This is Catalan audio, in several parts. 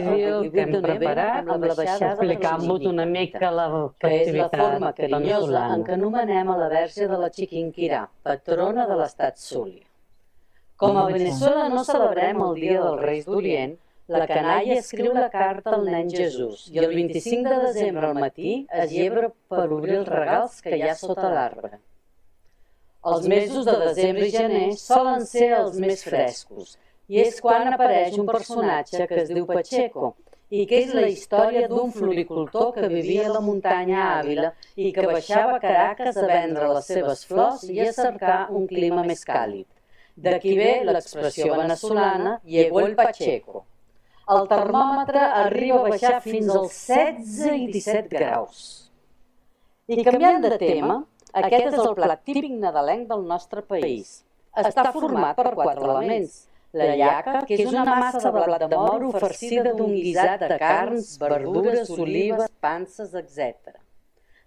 vídeo que hem preparat explicant-vos una mica la festivitat forma carinyosa en què anomenem a la Verge de la Chiquinquirá, patrona de l'estat Zulia. Com a Veneçuela no celebrem el Dia dels Reis d'Orient, la canalla escriu la carta al nen Jesús i el 25 de desembre al matí es lleva per obrir els regals que hi ha sota l'arbre. Els mesos de desembre i gener solen ser els més frescos, i és quan apareix un personatge que es diu Pacheco i que és la història d'un floricultor que vivia a la muntanya Àvila i que baixava a Caracas a vendre les seves flors i a cercar un clima més càlid. D'aquí ve l'expressió venezolana «Llegó el Pacheco». El termòmetre arriba a baixar fins als 16 i 17 graus. I canviant de tema, aquest és el plat típic nadalenc del nostre país. Està format per 4 elements. La llaca, que és una massa de blat de moro farcida d'un guisat de carns, verdures, olives, panses, etc.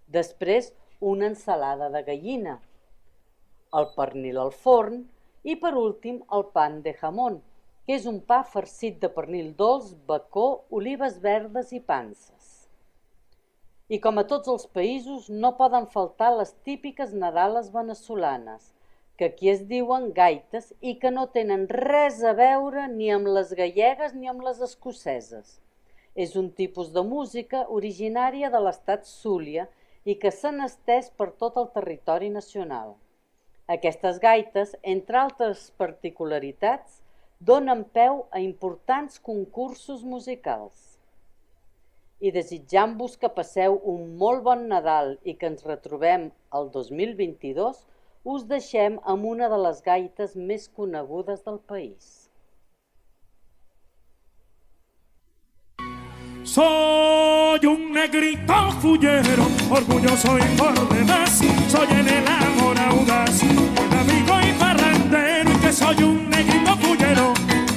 Després, una ensalada de gallina, el pernil al forn i, per últim, el pan de jamón, que és un pa farcit de pernil dolç, bacó, olives verdes i panses. I com a tots els països, no poden faltar les típiques nadales venezolanes, que aquí es diuen gaites i que no tenen res a veure ni amb les gallegues ni amb les escoceses. És un tipus de música originària de l'estat Zulia i que s'han estès per tot el territori nacional. Aquestes gaites, entre altres particularitats, donen peu a importants concursos musicals. I desitjant-vos que passeu un molt bon Nadal i que ens retrobem el 2022, us deixem amb una de les gaites més conegudes del país. Soy un negrito fullero, orgulloso y por demás, soy el enamorado audaz, un amigo y parrandero, y que soy un negrito fullero,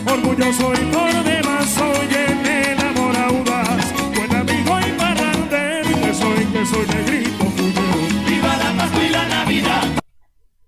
orgulloso y por demás, soy el enamorado audaz, buen amigo y parrandero, y que soy